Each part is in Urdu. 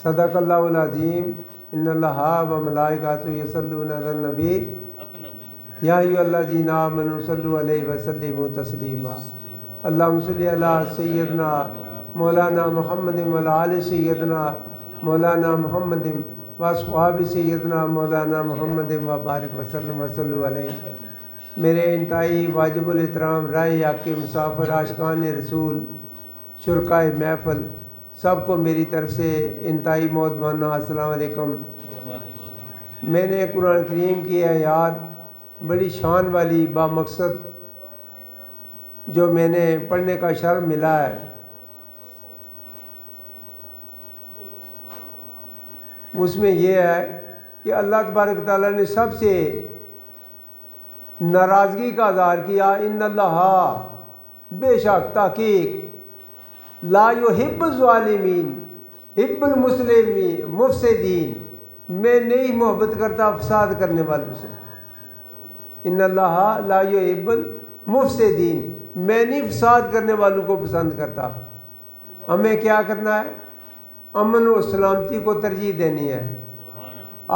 صدق اللہ العظیم ان اللہ و ملائکۃ یصلون علی النبی یا ایھا الذین آمنوا صلوا علیہ وسلموا تسلیما اللہم صلی علی سیدنا مولانا محمد وعلی آل سیدنا مولانا محمد واصحاب سیدنا مولانا محمد وبارک وسلم وصلوا علیہ۔ میرے انتہائی واجب الاحترام رائے حق کے مسافر عاشقان رسول شرکائے محفل سب کو میری طرف سے انتہائی مودبانہ السلام علیکم۔ میں نے قرآن کریم کی آیات بڑی شان والی بامقصد جو میں نے پڑھنے کا شرف ملا ہے، اس میں یہ ہے کہ اللہ تبارک تعالیٰ نے سب سے ناراضگی کا اظہار کیا، ان اللہ بے شک تحقیق لا یحب الظالمین حب المسلمین مفسدین، میں نہیں محبت کرتا فساد کرنے والوں سے۔ ان اللہ لا یحب المفسدین، میں نہیں فساد کرنے والوں کو پسند کرتا۔ ہمیں کیا کرنا ہے؟ امن و سلامتی کو ترجیح دینی ہے،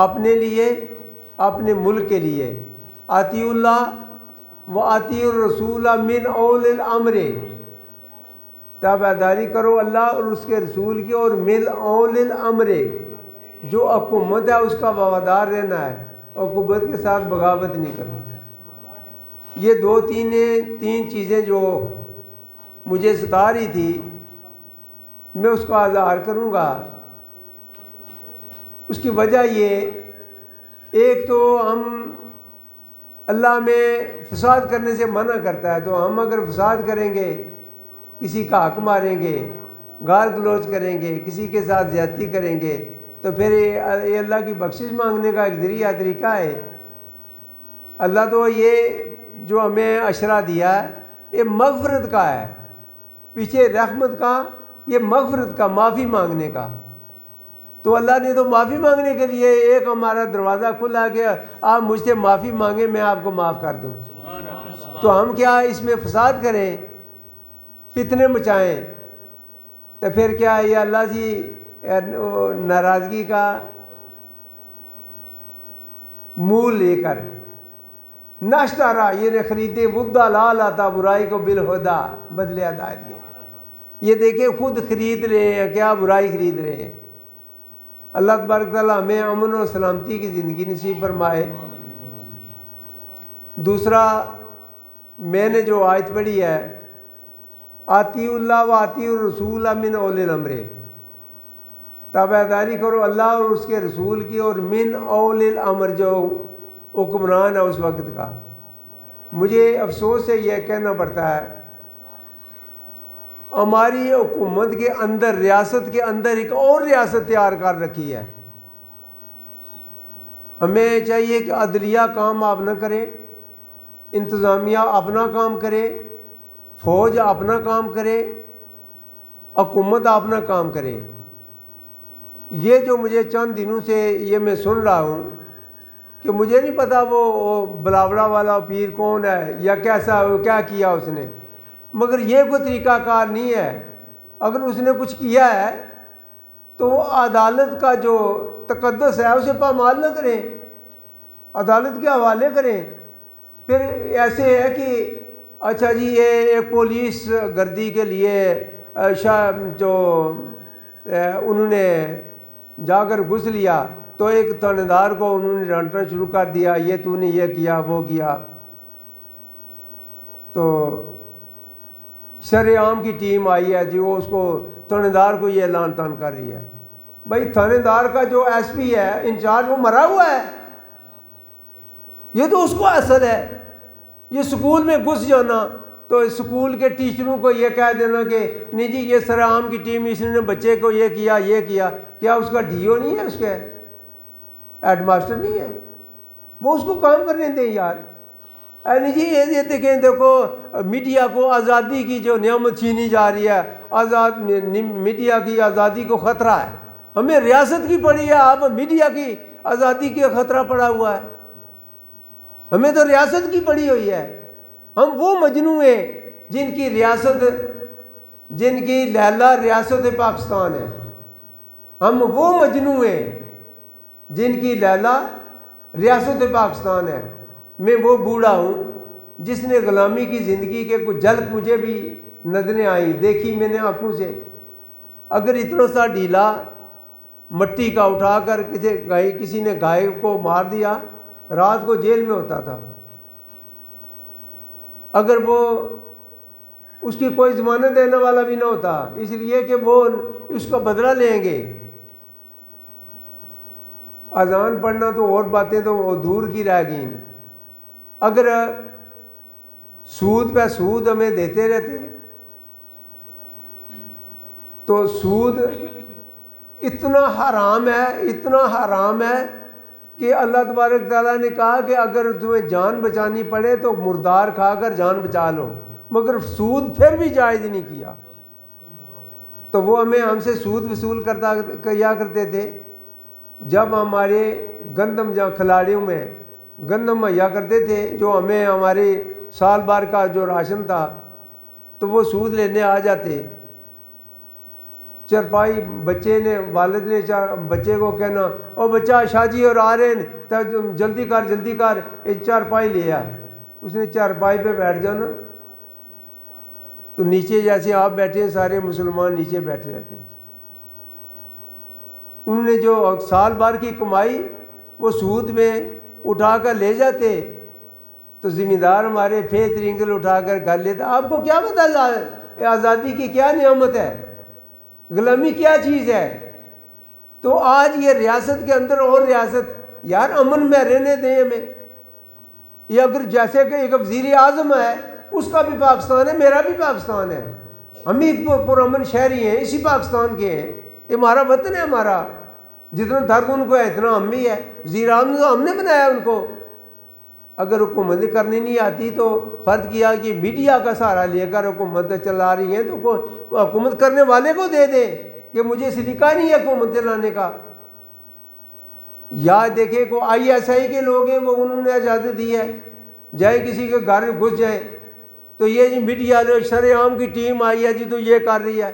اپنے لیے، اپنے ملک کے لیے۔ اطیعوا اللہ و اطیعوا الرسول من اولی الامر، تابعداری کرو اللہ اور اس کے رسول کی، اور من اولی الامر، جو حکومت ہے اس کا وفادار رہنا ہے، حکومت کے ساتھ بغاوت نہیں کرنا۔ یہ تین چیزیں جو مجھے ستا رہی تھی، میں اس کا اظہار کروں گا۔ اس کی وجہ یہ، ایک تو ہم اللہ میں فساد کرنے سے منع کرتا ہے، تو ہم اگر فساد کریں گے، کسی کا حق ماریں گے، گال گلوچ کریں گے، کسی کے ساتھ زیادتی کریں گے، تو پھر یہ اللہ کی بخشش مانگنے کا ایک ذریعہ طریقہ ہے۔ اللہ تو یہ جو ہمیں اشرا دیا ہے یہ مغفرت کا ہے، پیچھے رحمت کا، یہ مغفرت کا، معافی مانگنے کا۔ تو اللہ نے تو معافی مانگنے کے لیے ایک ہمارا دروازہ کھلا کہ آپ مجھ سے معافی مانگیں، میں آپ کو معاف کر دوں۔ تو ہم کیا اس میں فساد کریں، فتنے مچائیں، تو پھر کیا یہ اللہ کی ناراضگی کا مول لے کر ناشتارا، یہ نے خریدے ودا لال آتا برائی کو بالہدا بدلے ہدایت دیے۔ یہ دیکھیں خود خرید رہے ہیں، کیا برائی خرید رہے ہیں۔ اللہ تبارک تعالیٰ ہمیں امن و سلامتی کی زندگی نصیب فرمائے۔ دوسرا میں نے جو آیت پڑھی ہے، اطیعوا اللہ و اطیعوا الرسول من اولی الامر، تابعداری کرو اللہ اور اس کے رسول کی، اور من اولی الامر، جو حکمران ہے اس وقت کا۔ مجھے افسوس سے یہ کہنا پڑتا ہے، ہماری حکومت کے اندر، ریاست کے اندر ایک اور ریاست تیار کر رکھی ہے۔ ہمیں چاہیے کہ عدلیہ کام آپ نہ کرے، انتظامیہ اپنا کام کرے، فوج اپنا کام کرے، حکومت اپنا کام کرے۔ یہ جو مجھے چند دنوں سے یہ میں سن رہا ہوں کہ مجھے نہیں پتا وہ بلاوڑا والا پیر کون ہے یا کیسا، کیا کیا اس نے، مگر یہ کوئی طریقہ کار نہیں ہے۔ اگر اس نے کچھ کیا ہے تو وہ عدالت کا جو تقدس ہے اسے پامال نہ کریں، عدالت کے حوالے کریں۔ پھر ایسے ہے کہ اچھا جی یہ ایک پولیس گردی کے لیے جو انہوں نے جا کر گھس لیا، تو ایک تھانے دار کو انہوں نے ڈانٹنا شروع کر دیا، یہ تو نے یہ کیا وہ کیا۔ تو شرع عام کی ٹیم آئی ہے جی، وہ اس کو تھانے دار کو یہ اعلان تان کر رہی ہے۔ بھائی تھانے دار کا جو ایس پی ہے انچارج، وہ مرا ہوا ہے، یہ تو اس کو اصل ہے۔ یہ سکول میں گھس جانا، تو سکول کے ٹیچروں کو یہ کہہ دینا کہ نہیں جی یہ شرع عام کی ٹیم، اس نے بچے کو یہ کیا یہ کیا۔ کیا اس کا ڈی او نہیں ہے، اس کے ہیڈ ماسٹر نہیں ہے؟ وہ اس کو کام کرنے دیں یار۔ نہیں جی یہ دیکھیں، دیکھو میڈیا کو آزادی کی جو نعمت چھینی جا رہی ہے، میڈیا کی آزادی کو خطرہ ہے۔ ہمیں ریاست کی پڑی ہے، آپ میڈیا کی آزادی کی خطرہ پڑا ہوا ہے۔ ہمیں تو ریاست کی پڑی ہوئی ہے۔ ہم وہ مجنوں ہیں جن کی ریاست، جن کی لیلہ ریاست پاکستان ہے۔ ہم وہ مجنوں ہیں جن کی لیلا ریاست پاکستان ہے. میں وہ بوڑھا ہوں جس نے غلامی کی زندگی کے کچھ جھلک مجھے بھی نظریں آئیں، دیکھی میں نے آنکھوں سے. اگر اتنا سا ڈھیلا مٹی کا اٹھا کر کسی نے گائے کو مار دیا، رات کو جیل میں ہوتا تھا. اگر وہ اس کی کوئی ضمانت دینے والا بھی نہ ہوتا، اس لیے کہ وہ اس کا بدلہ لیں گے. اذان پڑھنا تو اور باتیں تو وہ دور کی رہ گئیں. اگر سود پہ سود ہمیں دیتے رہتے تو سود اتنا حرام ہے کہ اللہ تبارک تعالیٰ نے کہا کہ اگر تمہیں جان بچانی پڑے تو مردار کھا کر جان بچا لو، مگر سود پھر بھی جائز نہیں کیا. تو وہ ہم سے سود وصول کیا کرتے تھے. جب ہمارے گندم جہاں کھلاڑیوں میں گندم مہیا کرتے تھے، جو ہمیں ہمارے سال بھر کا جو راشن تھا، تو وہ سود لینے آ جاتے. چرپائی بچے نے، والد نے بچے کو کہنا، او بچہ شاجی اور آ رہے ہیں، جلدی کر ایک چارپائی لے آ. اس نے چارپائی پہ بیٹھ جانا تو نیچے جیسے آپ بیٹھے ہیں سارے مسلمان نیچے بیٹھے رہتے ہیں. انہوں نے جو سال بھر کی کمائی وہ سود میں اٹھا کر لے جاتے، تو ذمہ دار ہمارے پھیت رینگل اٹھا کر گھر لیتے. آپ کو کیا پتہ آزادی کی کیا نعمت ہے، غلامی کیا چیز ہے. تو آج یہ ریاست کے اندر اور ریاست، یار امن میں رہنے دیں ہمیں. یہ اگر جیسے کہ ایک وزیر اعظم ہے، اس کا بھی پاکستان ہے، میرا بھی پاکستان ہے، ہم ہی پرامن شہری ہیں، اسی پاکستان کے ہیں، یہ ہمارا وطن ہے. ہمارا جتنا درد ان کو ہے اتنا ہم بھی ہے. وزیر اعظم تو ہم نے بنایا ان کو. اگر حکومت کرنی نہیں آتی تو فرض کیا کہ میڈیا کا سہارا لے کر حکومت چلا رہی ہیں تو حکومت کرنے والے کو دے دیں کہ مجھے سلیقہ نہیں ہے حکومت چلانے کا. یا دیکھیں کو ISI کے لوگ ہیں، وہ انہوں نے اجازت دی ہے، جائے کسی کے گھر گھس جائے تو یہ جی میڈیا شرع عام کی ٹیم آئی ہے جی تو یہ کر رہی ہے.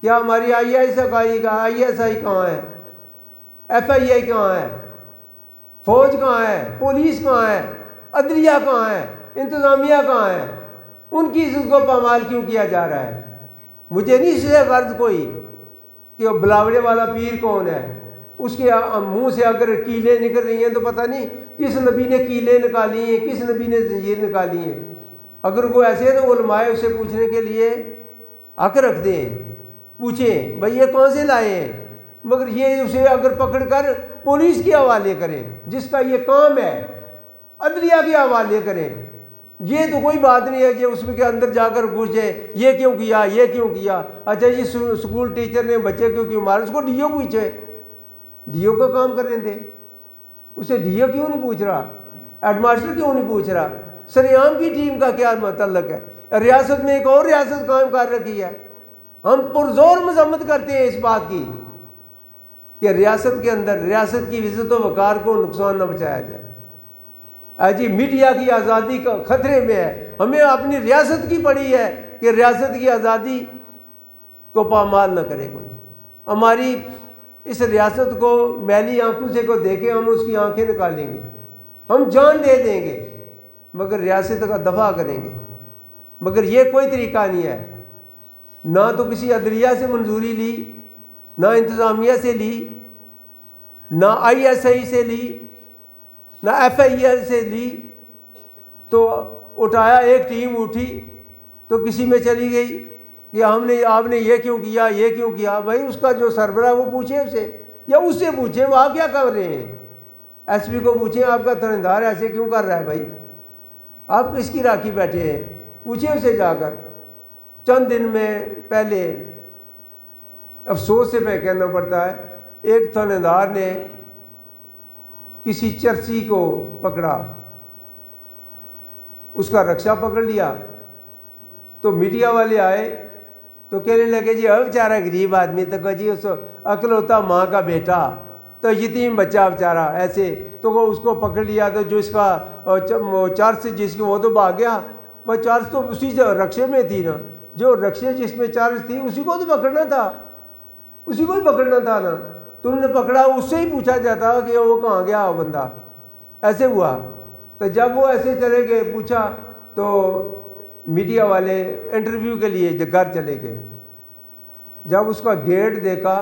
کیا ہماری ISI کہاں ہے؟ FII کہاں ہے؟ فوج کہاں ہے؟ پولیس کہاں ہے؟ عدلیہ کہاں ہے؟ انتظامیہ کہاں ہے؟ ان کی عزت کو پامال کیوں کیا جا رہا ہے؟ مجھے نہیں اس سے غرض کوئی کہ وہ بلاوڑے والا پیر کون ہے، اس کے منہ سے اگر کیلیں نکل رہی ہیں تو پتہ نہیں کس نبی نے کیلیں نکالی ہیں، کس نبی نے زنجیر نکالی ہیں. اگر کوئی ایسے ہے تو علماء اسے پوچھنے کے لیے حق رکھتے ہیں، پوچھیں بھئی یہ کون سے لائے ہیں. مگر یہ اسے اگر پکڑ کر پولیس کے حوالے کریں جس کا یہ کام ہے، عدلیہ کے حوالے کریں، یہ تو کوئی بات نہیں ہے کہ اس کے اندر جا کر گھس جائے یہ کیوں کیا. اچھا جی اسکول ٹیچر نے بچے کیوں مارا، اس کو ڈیو پوچھے، ڈیو کا کام کرنے دے. اسے ڈیو کیوں نہیں پوچھ رہا، ہیڈ ماسٹر کیوں نہیں پوچھ رہا، سریعام کی ٹیم کا کیا متعلق ہے. ریاست میں ایک اور ریاست قائم کر رکھی ہے. ہم پرزور مذمت کرتے ہیں اس بات کی کہ ریاست کے اندر ریاست کی عزت و وقار کو نقصان نہ پہنچایا جائے. جی میڈیا کی آزادی کا خطرے میں ہے، ہمیں اپنی ریاست کی پڑی ہے کہ ریاست کی آزادی کو پامال نہ کرے کوئی. ہماری اس ریاست کو میلی آنکھوں سے کو دیکھے ہم اس کی آنکھیں نکالیں گے، ہم جان دے دیں گے، مگر ریاست کا دفاع کریں گے. مگر یہ کوئی طریقہ نہیں ہے. نہ تو کسی عدلیہ سے منظوری لی، نہ انتظامیہ سے لی، نہ ISI سے لی، نہ FII سے لی. تو اٹھایا، ایک ٹیم اٹھی تو کسی میں چلی گئی کہ آپ نے یہ کیوں کیا. بھائی اس کا جو سربراہ وہ پوچھیں اسے، یا اس سے پوچھیں وہ آپ کیا کر رہے ہیں. SP کو پوچھیں آپ کا تھانے ایسے کیوں کر رہا ہے. بھائی آپ کس کی راکھی بیٹھے ہیں، پوچھیں اسے جا کر. چند دن میں پہلے افسوس سے میں کہنا پڑتا ہے، ایک تھانے دار نے کسی چرسی کو پکڑا، اس کا رکشہ پکڑ لیا. تو میڈیا والے آئے تو کہنے لگے جی اب بیچارہ غریب آدمی تک جی اس عقل ہوتا ماں کا بیٹا، تو یتیم بچہ بیچارہ ایسے، تو وہ اس کو پکڑ لیا. تو جو اس کا چرس جس کی وہ تو بھاگ گیا، وہ چرس تو اسی رکشے میں تھی نا، جو رکشے جس میں چارج تھی اسی کو تو پکڑنا تھا. اسی کو ہی پکڑنا تھا نا. تو انہوں نے پکڑا, اس سے ہی پوچھا جاتا کہ وہ کہاں گیا وہ بندہ. ایسے ہوا. تو جب وہ ایسے چلے گئے, پوچھا تو میڈیا والے انٹرویو کے لیے گھر چلے گئے. جب اس کا گیٹ دیکھا,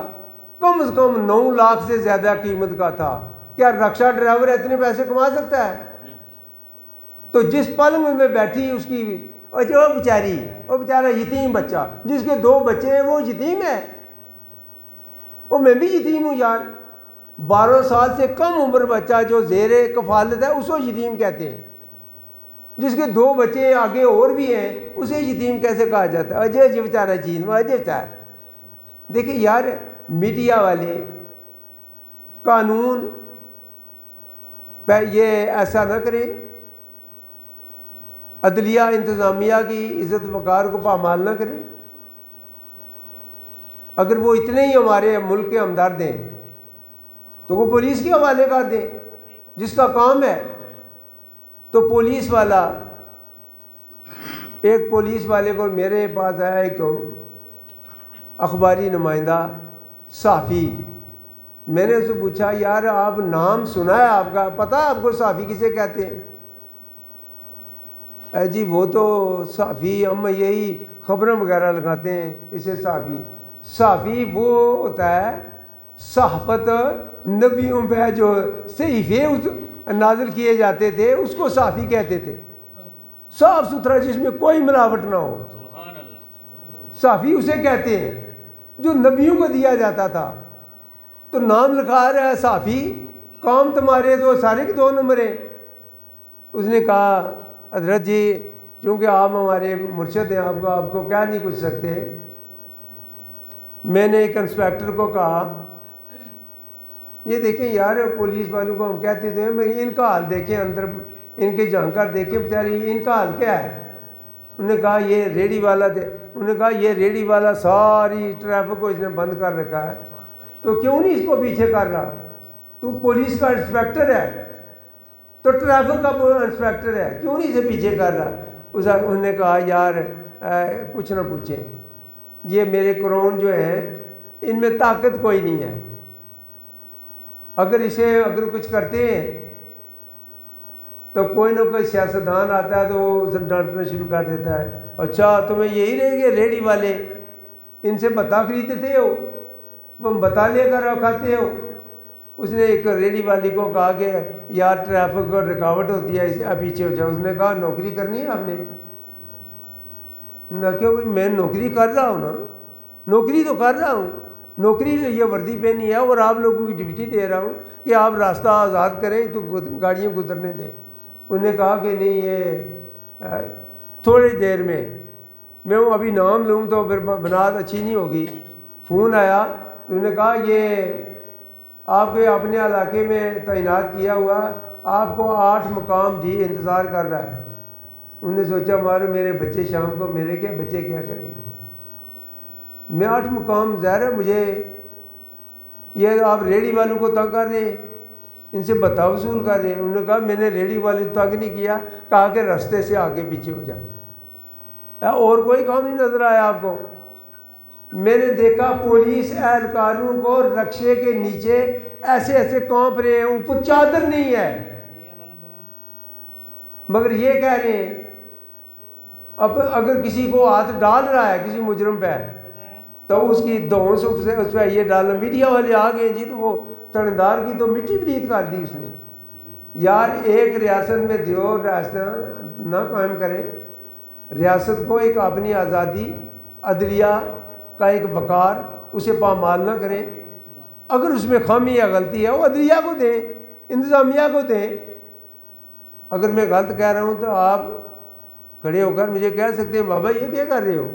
کم از کم 9 لاکھ سے زیادہ قیمت کا تھا. کیا رکشہ ڈرائیور اتنے پیسے کما سکتا ہے؟ تو جس پلنگ میں بیٹھی اس کی, اور جو وہ بیچارہ یتیم بچہ, جس کے 2 بچے ہیں, وہ یتیم ہے. وہ میں بھی یتیم ہوں یار. 12 سال سے کم عمر بچہ جو زیر کفالت ہے اس کو یتیم کہتے ہیں. جس کے 2 بچے ہیں, آگے اور بھی ہیں, اسے یتیم کیسے کہا جاتا ہے؟ اجے بیچارہ چین وہ اجے بیچارہ. دیکھیں یار, میڈیا والے قانون پہ یہ ایسا نہ کریں, عدلیہ انتظامیہ کی عزت وقار کو پامال نہ کریں. اگر وہ اتنے ہی ہمارے ملک کے ہمدرد ہیں تو وہ پولیس کے حوالے کر دیں, جس کا کام ہے. تو پولیس والا, ایک پولیس والے کو میرے پاس آیا ایک اخباری نمائندہ صحافی. میں نے اسے پوچھا, یار آپ نام سنا ہے آپ کا, پتہ ہے آپ کو صحافی کسے کہتے ہیں؟ جی وہ تو صحافی ہم یہی خبریں وغیرہ لگاتے ہیں, اسے صحافی. صحافی وہ ہوتا ہے صحافت نبیوں پہ جو صحیفے نازل کیے جاتے تھے اس کو صحافی کہتے تھے. صاف ستھرا, جس میں کوئی ملاوٹ نہ ہو, صحافی اسے کہتے ہیں جو نبیوں کو دیا جاتا تھا. تو نام لکھا رہا ہے صحافی, کام تمہارے تو سارے کے 2 نمبر ہیں. اس نے کہا, حضرت جی چونکہ آپ ہمارے مرشد ہیں, آپ کو کیا نہیں پوچھ سکتے. میں نے ایک انسپیکٹر کو کہا, یہ دیکھیں یار پولیس والوں کو ہم کہتے تھے ان کا حال دیکھیں, اندر ان کے جان کر دیکھیں بیچاری, ان کا حال کیا ہے. انہوں نے کہا یہ ریڑھی والا تھے. انہوں نے کہا یہ ریڑھی والا ساری ٹریفک کو اس نے بند کر رکھا ہے, تو کیوں نہیں اس کو پیچھے کر رہا؟ تو پولیس کا انسپیکٹر ہے, تو ٹریفک کا انسپیکٹر ہے, کیوں نہیں اسے پیچھے کر رہا؟ انہوں نے کہا یار کچھ نہ پوچھیں, یہ میرے قرون جو ہیں ان میں طاقت کوئی نہیں ہے. اگر کچھ کرتے ہیں تو کوئی نہ کوئی سیاستدان آتا ہے تو وہ اسے ڈانٹنا شروع کر دیتا ہے. اچھا تمہیں یہی رہ گئے ریڑھی والے, ان سے بتا خریدتے ہو, تم بتا لے کر کھاتے ہو. اس نے ایک ریڑھی والی کو کہا کہ یار ٹریفک اور رکاوٹ ہوتی ہے, اسے پیچھے ہو جاؤ. اس نے کہا نوکری کرنی ہے آپ نے؟ نہ کہ میں نوکری کر رہا ہوں نا, نوکری تو کر رہا ہوں, نوکری یہ وردی پہنی ہے اور آپ لوگوں کی ڈیوٹی دے رہا ہوں کہ آپ راستہ آزاد کریں تو گاڑیاں گزرنے دیں. انہوں نے کہا کہ نہیں, یہ تھوڑی دیر میں وہ ابھی نام لوں تو پھر بنیاد اچھی نہیں ہوگی. فون آیا تو انہوں نے کہا یہ آپ کے اپنے علاقے میں تعینات کیا ہوا, آپ کو 8 مقام جی انتظار کر رہا ہے. انہوں نے سوچا میرے بچے شام کو میرے کیا بچے کیا کریں گے, میں 8 مقام ظاہر ہے مجھے, یہ آپ ریڑھی والوں کو تنگ کر رہے ہیں, ان سے بتا وصول کر رہے ہیں. انہوں نے کہا میں نے ریڑھی والے تنگ نہیں کیا, کہا کہ رستے سے آگے پیچھے ہو جائے. اور کوئی کام نہیں نظر آیا آپ کو؟ میں نے دیکھا پولیس اہلکاروں کو رکشے کے نیچے ایسے ایسے کانپ رہے ہیں, اوپر چادر نہیں ہے, مگر یہ کہہ رہے ہیں. اب اگر کسی کو ہاتھ ڈال رہا ہے کسی مجرم پہ تو اس کی دھونس اس پہ یہ ڈالنا. میڈیا والے آ گئے جی, تو وہ تھندار کی تو مٹی بریت کر دی اس نے. یار ایک ریاست میں دیو ریاست نہ قائم کریں, ریاست کو ایک اپنی آزادی, عدلیہ کا ایک وقار, اسے پامال نہ کریں. اگر اس میں خامی یا غلطی ہے وہ عدلیہ کو دیں, انتظامیہ کو دیں. اگر میں غلط کہہ رہا ہوں تو آپ کھڑے ہو کر مجھے کہہ سکتے ہیں بابا یہ کیا کر رہے ہو.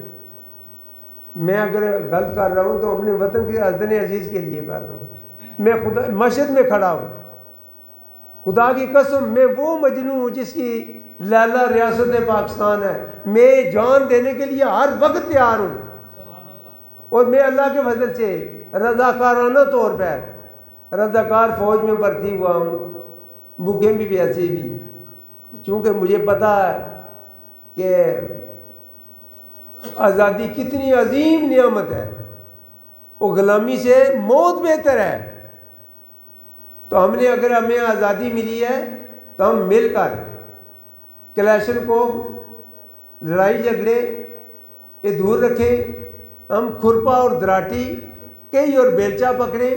میں اگر غلط کر رہا ہوں تو اپنے وطن کے عزن عزیز کے لیے کر رہا ہوں. میں خدا مسجد میں کھڑا ہوں, خدا کی قسم میں وہ مجنوں ہوں جس کی لیلہ ریاست پاکستان ہے. میں جان دینے کے لیے ہر وقت تیار ہوں, اور میں اللہ کے فضل سے رضاکارانہ طور پر رضاکار فوج میں بھرتی ہوا ہوں, بھوکے بھی پیاسے بھی, چونکہ مجھے پتہ ہے کہ آزادی کتنی عظیم نعمت ہے. وہ غلامی سے موت بہتر ہے۔ تو ہم نے اگر ہمیں آزادی ملی ہے تو ہم مل کر کلیشن کو، لڑائی جھگڑے یہ دور رکھیں، ہم کھرپا اور دراٹی کئی اور بیلچا پکڑیں۔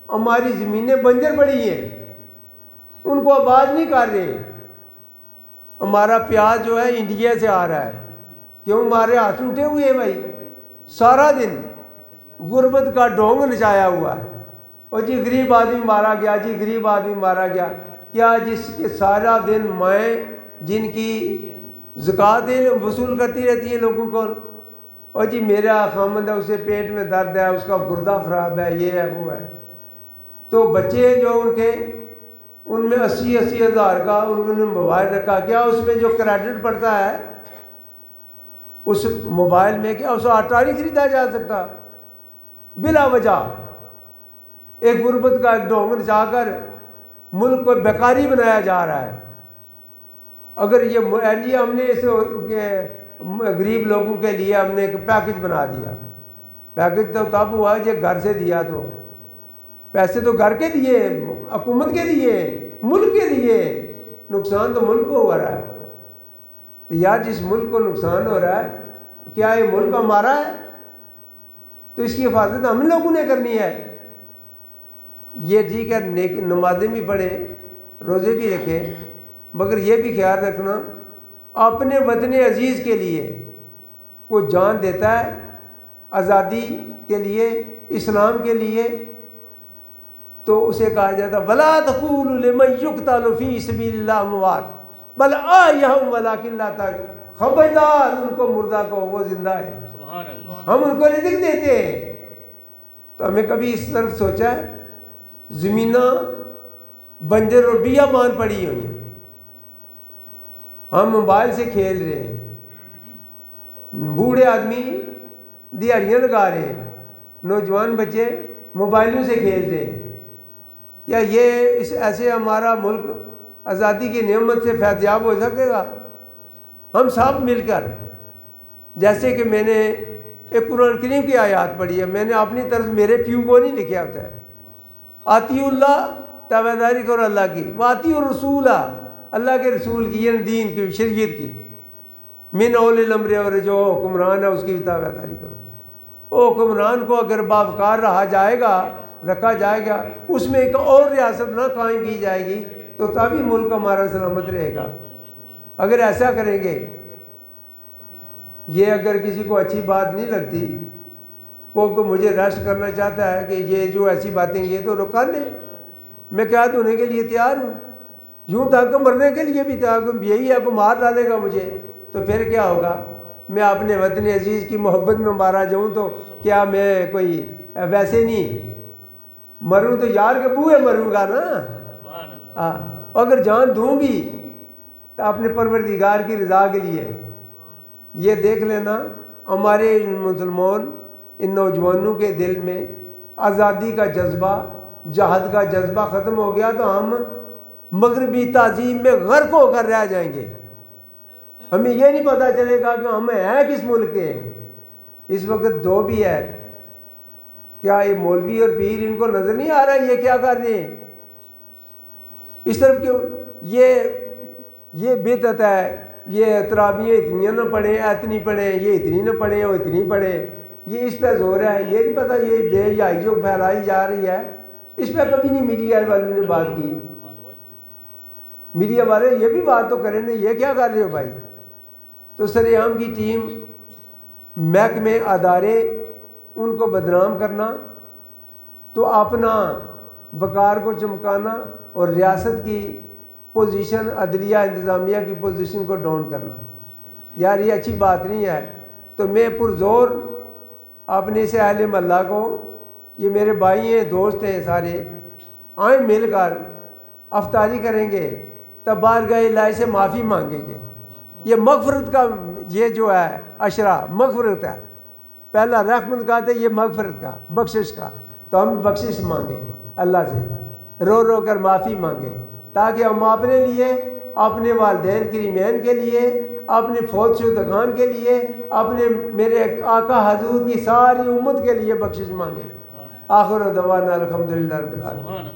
ہماری زمینیں بنجر پڑی ہیں، ان کو آباد نہیں کر رہے۔ ہمارا پیاز جو ہے انڈیا سے آ رہا ہے، کیوں ہمارے ہاتھ ٹوٹے ہوئے ہیں بھائی؟ سارا دن غربت کا ڈھونگ نچایا ہوا ہے، اور جی غریب آدمی مارا گیا، جی غریب آدمی مارا گیا۔ کیا جس کے سارا دن مائیں جن کی زکوٰۃ وصول کرتی رہتی ہیں لوگوں کو، اور جی میرا خامند ہے اسے پیٹ میں درد ہے، اس کا گردہ خراب ہے، یہ ہے وہ ہے، تو بچے ہیں جو ان کے، ان میں 80 ہزار کا انہوں نے موبائل رکھا، کیا اس میں جو کریڈٹ پڑتا ہے اس موبائل میں کیا اسے آٹا نہیں خریدا جا سکتا؟ بلا وجہ ایک غربت کا ایک ڈھونگ نچا کر ملک کو بیکاری بنایا جا رہا ہے۔ اگر یہ ہم نے اس غریب لوگوں کے لیے ہم نے ایک پیکج بنا دیا، پیکج تو تب ہوا جب گھر سے دیا، تو پیسے تو گھر کے دیے، حکومت کے دیے، ملک کے دیے، نقصان تو ملک کو ہو رہا ہے۔ تو یار جس ملک کو نقصان ہو رہا ہے، کیا یہ ملک ہمارا ہے؟ تو اس کی حفاظت ہم لوگوں نے کرنی ہے۔ یہ ٹھیک ہے نمازیں بھی پڑھیں، روزے بھی رکھیں، مگر یہ بھی خیال رکھنا اپنے وطن عزیز کے لیے کوئی جان دیتا ہے، آزادی کے لیے، اسلام کے لیے، تو اسے کہا جاتا وَلَا تَقُولُوا لِمَن يُقْتَلُ فِي سَبِيلِ اللَّهِ أَمْوَاتٌ بَلْ أَحْيَاءٌ وَلَٰكِن لَّا تَعْقِلُونَ۔ خبردار ان کو مردہ کو، وہ زندہ ہے، ہم ان کو رزق دیتے ہیں۔ تو ہمیں کبھی اس طرف سوچا ہے؟ زمیناں بنجر اور بیابان پڑی ہوئی ہیں، ہم موبائل سے کھیل رہے ہیں، بوڑھے آدمی دیہڑیاں لگا رہے ہیں، نوجوان بچے موبائلوں سے کھیل رہے ہیں۔ کیا یہ ایسے ہمارا ملک آزادی کی نعمت سے فیض یاب ہو سکے گا؟ ہم سب مل کر، جیسے کہ میں نے ایک قرآن کریم کی آیات پڑھی ہے، میں نے اپنی طرف میرے پیو کو نہیں لکھا ہوتا ہے، آتی اللہ تابعداری کرو اللہ کی، واتی الرسول اللہ کے رسول کی، یعنی دین کی، شریعت کی، من اول الامر، اور جو حکمران ہے اس کی تابعداری کرو۔ وہ حکمران کو اگر باوقار رکھا جائے گا، اس میں ایک اور ریاست نہ قائم کی جائے گی، تو تبھی ملک ہمارا سلامت رہے گا۔ اگر ایسا کریں گے، یہ اگر کسی کو اچھی بات نہیں لگتی، کوئی مجھے ریسٹ کرنا چاہتا ہے کہ یہ جو ایسی باتیں یہ تو روکا لے، میں قید ہونے کے لیے تیار ہوں، یوں تک مرنے کے لیے بھی تیار ہوں، یہی ہے کوئی مار ڈالے گا مجھے تو پھر کیا ہوگا؟ میں اپنے وطن عزیز کی محبت میں مارا جاؤں تو کیا میں کوئی ویسے نہیں مروں تو یار کے بوئے مروں گا نا؟ اگر جان دوں بھی تو اپنے پروردگار کی رضا کے لیے۔ یہ دیکھ لینا ہمارے مسلمان ان نوجوانوں کے دل میں آزادی کا جذبہ، جہاد کا جذبہ ختم ہو گیا تو ہم مغربی تعظیم میں غرق ہو کر رہ جائیں گے۔ ہمیں یہ نہیں پتہ چلے گا کہ ہم ہیں کس ملک کے ہیں۔ اس وقت دو بھی ہے، کیا یہ مولوی اور پیر ان کو نظر نہیں آ رہا ہے یہ کیا کر رہے ہیں؟ اس طرف کیوں یہ بدعت ہے، یہ تراویحیں اتنی نہ پڑھیں، اتنی پڑھیں، یہ اتنی نہ پڑھیں، وہ اتنی پڑھیں، یہ اس پہ زور ہے، یہ نہیں پتہ یہ بے حیائی جو پھیلائی جا رہی ہے، اس پہ کبھی نہیں میڈیا والوں نے بات کی۔ میڈیا والے یہ بھی بات تو کریں نا، یہ کیا کر رہے ہو بھائی؟ تو سرعام کی ٹیم، محکمے، ادارے، ان کو بدنام کرنا، تو اپنا وقار کو چمکانا اور ریاست کی پوزیشن، عدلیہ انتظامیہ کی پوزیشن کو ڈاؤن کرنا، یار یہ اچھی بات نہیں ہے۔ تو میں پرزور اپنے سے اہل محلہ کو، یہ میرے بھائی ہیں، دوست ہیں سارے، آئیں مل کر افطاری کریں گے، تب بارگاہ الہی سے معافی مانگیں گے۔ یہ مغفرت کا، یہ جو ہے عشرہ مغفرت ہے، پہلا رحمت کا تھا، یہ مغفرت کا، بخشش کا، تو ہم بخشش مانگیں اللہ سے، رو رو کر معافی مانگیں، تاکہ ہم اپنے لیے، اپنے والدین کریمین کے لیے، اپنے فوج شدگان کے لیے، اپنے میرے آقا حضور کی ساری امت کے لیے بخشش مانگیں۔ آخر دعوانا الحمدللہ رب العالمین۔